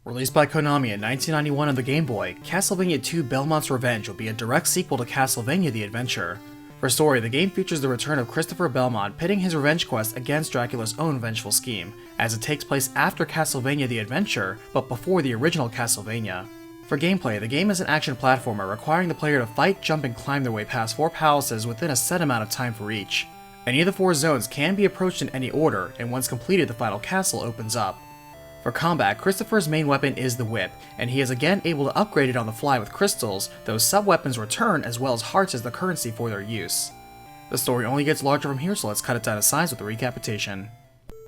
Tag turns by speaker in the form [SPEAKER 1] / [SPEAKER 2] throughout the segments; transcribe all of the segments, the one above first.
[SPEAKER 1] Released by Konami in 1991 on the Game Boy, Castlevania II Belmont's Revenge will be a direct sequel to Castlevania the Adventure. For story, the game features the return of Christopher Belmont pitting his revenge quest against Dracula's own vengeful scheme, as it takes place after Castlevania the Adventure, but before the original Castlevania. For gameplay, the game is an action platformer requiring the player to fight, jump, and climb their way past 4 palaces within a set amount of time for each. Any of the 4 zones can be approached in any order, and once completed the final castle opens up. For combat, Christopher's main weapon is the whip, and he is again able to upgrade it on the fly with crystals, though sub-weapons return as well as hearts as the currency for their use. The story only gets larger from here, so let's cut it down to size with the recapitation.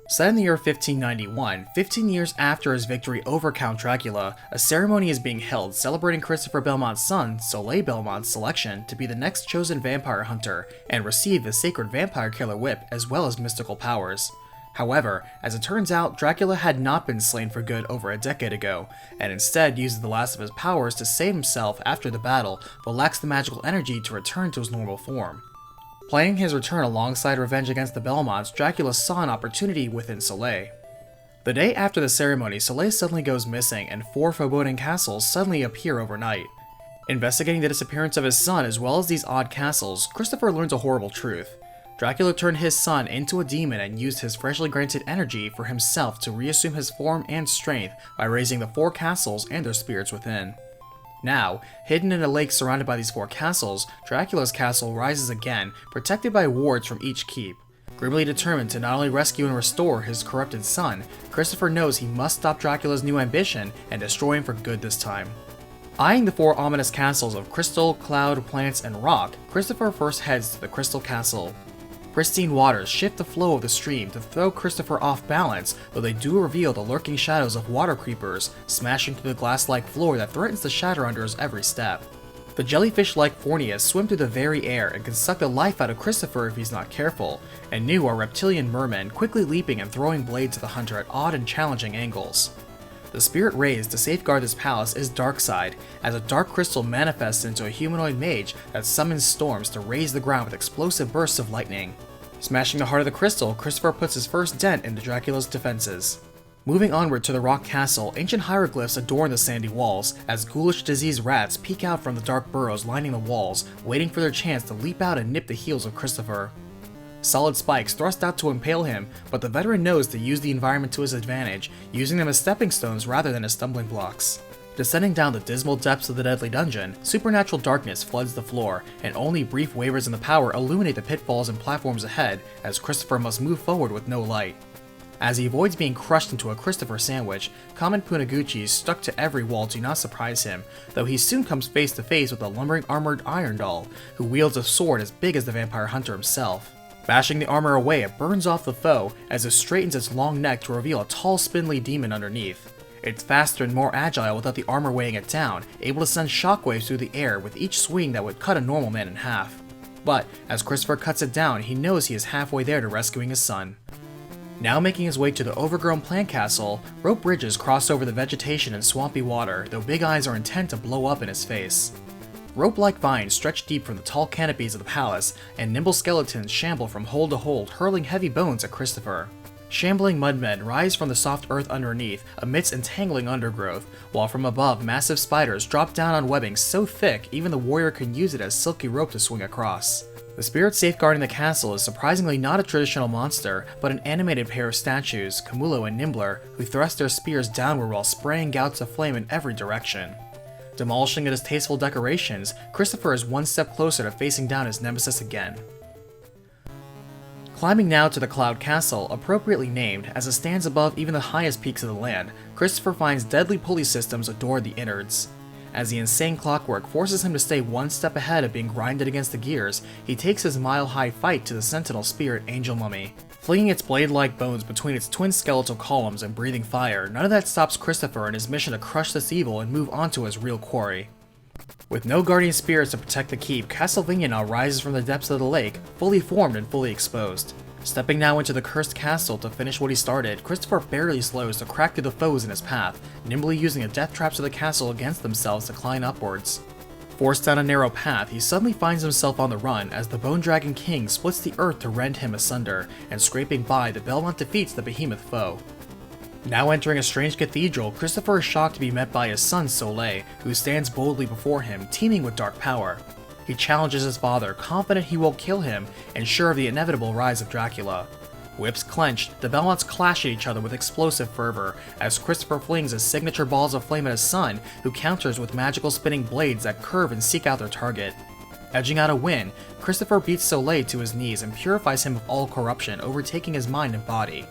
[SPEAKER 1] Set in the year 1591, 15 years after his victory over Count Dracula, a ceremony is being held celebrating Christopher Belmont's son, Soleil Belmont's selection to be the next chosen vampire hunter, and receive the sacred vampire killer whip as well as mystical powers. However, as it turns out, Dracula had not been slain for good over a decade ago, and instead uses the last of his powers to save himself after the battle, but lacks the magical energy to return to his normal form. Planning his return alongside revenge against the Belmonts, Dracula saw an opportunity within Soleil. The day after the ceremony, Soleil suddenly goes missing, and 4 foreboding castles suddenly appear overnight. Investigating the disappearance of his son as well as these odd castles, Christopher learns a horrible truth. Dracula turned his son into a demon and used his freshly granted energy for himself to reassume his form and strength by raising the 4 castles and their spirits within. Now, hidden in a lake surrounded by these 4 castles, Dracula's castle rises again, protected by wards from each keep. Grimly determined to not only rescue and restore his corrupted son, Christopher knows he must stop Dracula's new ambition and destroy him for good this time. Eyeing the 4 ominous castles of Crystal, Cloud, Plants, and Rock, Christopher first heads to the Crystal Castle. Pristine waters shift the flow of the stream to throw Christopher off balance, though they do reveal the lurking shadows of water creepers, smashing through the glass-like floor that threatens to shatter under his every step. The jellyfish-like Fornias swim through the very air and can suck the life out of Christopher if he's not careful, and new are reptilian mermen quickly leaping and throwing blades at the hunter at odd and challenging angles. The spirit raised to safeguard this palace is Darkside, as a dark crystal manifests into a humanoid mage that summons storms to raise the ground with explosive bursts of lightning. Smashing the heart of the crystal, Christopher puts his first dent into Dracula's defenses. Moving onward to the Rock Castle, ancient hieroglyphs adorn the sandy walls, as ghoulish diseased rats peek out from the dark burrows lining the walls, waiting for their chance to leap out and nip the heels of Christopher. Solid spikes thrust out to impale him, but the veteran knows to use the environment to his advantage, using them as stepping stones rather than as stumbling blocks. Descending down the dismal depths of the deadly dungeon, supernatural darkness floods the floor, and only brief wavers in the power illuminate the pitfalls and platforms ahead, as Christopher must move forward with no light. As he avoids being crushed into a Christopher sandwich, common Punaguchis stuck to every wall do not surprise him, though he soon comes face to face with a lumbering armored Iron Doll, who wields a sword as big as the vampire hunter himself. Bashing the armor away, it burns off the foe as it straightens its long neck to reveal a tall, spindly demon underneath. It's faster and more agile without the armor weighing it down, able to send shockwaves through the air with each swing that would cut a normal man in half. But as Christopher cuts it down, he knows he is halfway there to rescuing his son. Now making his way to the overgrown plant castle, rope bridges cross over the vegetation and swampy water, though big eyes are intent to blow up in his face. Rope-like vines stretch deep from the tall canopies of the palace, and nimble skeletons shamble from hold to hold, hurling heavy bones at Christopher. Shambling mudmen rise from the soft earth underneath amidst entangling undergrowth, while from above massive spiders drop down on webbing so thick even the warrior can use it as silky rope to swing across. The spirit safeguarding the castle is surprisingly not a traditional monster, but an animated pair of statues, Camulo and Nimbler, who thrust their spears downward while spraying gouts of flame in every direction. Demolishing the distasteful decorations, Christopher is one step closer to facing down his nemesis again. Climbing now to the Cloud Castle, appropriately named as it stands above even the highest peaks of the land, Christopher finds deadly pulley systems adorn the innards. As the insane clockwork forces him to stay one step ahead of being grinded against the gears, he takes his mile-high fight to the sentinel spirit Angel Mummy. Flinging its blade-like bones between its twin skeletal columns and breathing fire, none of that stops Christopher in his mission to crush this evil and move on to his real quarry. With no guardian spirits to protect the keep, Castlevania now rises from the depths of the lake, fully formed and fully exposed. Stepping now into the cursed castle to finish what he started, Christopher barely slows to crack through the foes in his path, nimbly using the death traps of the castle against themselves to climb upwards. Forced down a narrow path, he suddenly finds himself on the run as the Bone Dragon King splits the earth to rend him asunder, and scraping by, the Belmont defeats the behemoth foe. Now entering a strange cathedral, Christopher is shocked to be met by his son Soleil, who stands boldly before him, teeming with dark power. He challenges his father, confident he will kill him and sure of the inevitable rise of Dracula. Whips clenched, the Belmonts clash at each other with explosive fervor, as Christopher flings his signature balls of flame at his son, who counters with magical spinning blades that curve and seek out their target. Edging out a win, Christopher beats Soleil to his knees and purifies him of all corruption, overtaking his mind and body.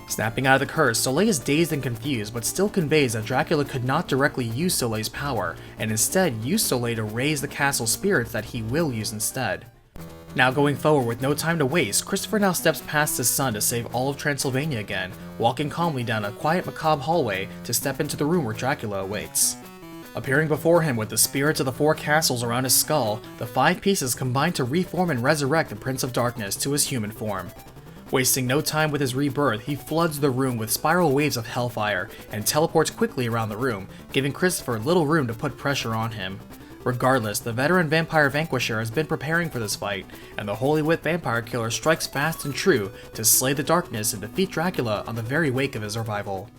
[SPEAKER 1] Snapping out of the curse, Soleil is dazed and confused, but still conveys that Dracula could not directly use Soleil's power, and instead use Soleil to raise the castle's spirits that he will use instead. Now going forward with no time to waste, Christopher now steps past his son to save all of Transylvania again, walking calmly down a quiet macabre hallway to step into the room where Dracula awaits. Appearing before him with the spirits of the 4 castles around his skull, the 5 pieces combine to reform and resurrect the Prince of Darkness to his human form. Wasting no time with his rebirth, he floods the room with spiral waves of hellfire and teleports quickly around the room, giving Christopher little room to put pressure on him. Regardless, the veteran vampire vanquisher has been preparing for this fight, and the Holy Whip vampire killer strikes fast and true to slay the darkness and defeat Dracula on the very wake of his revival.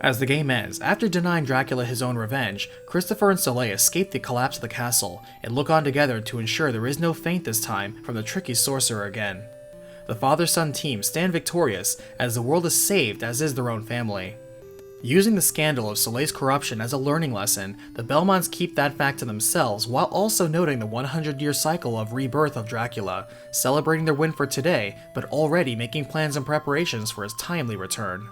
[SPEAKER 1] As the game ends, after denying Dracula his own revenge, Christopher and Soleil escape the collapse of the castle, and look on together to ensure there is no feint this time from the tricky sorcerer again. The father-son team stand victorious, as the world is saved as is their own family. Using the scandal of Soleil's corruption as a learning lesson, the Belmonts keep that fact to themselves while also noting the 100-year cycle of rebirth of Dracula, celebrating their win for today, but already making plans and preparations for his timely return.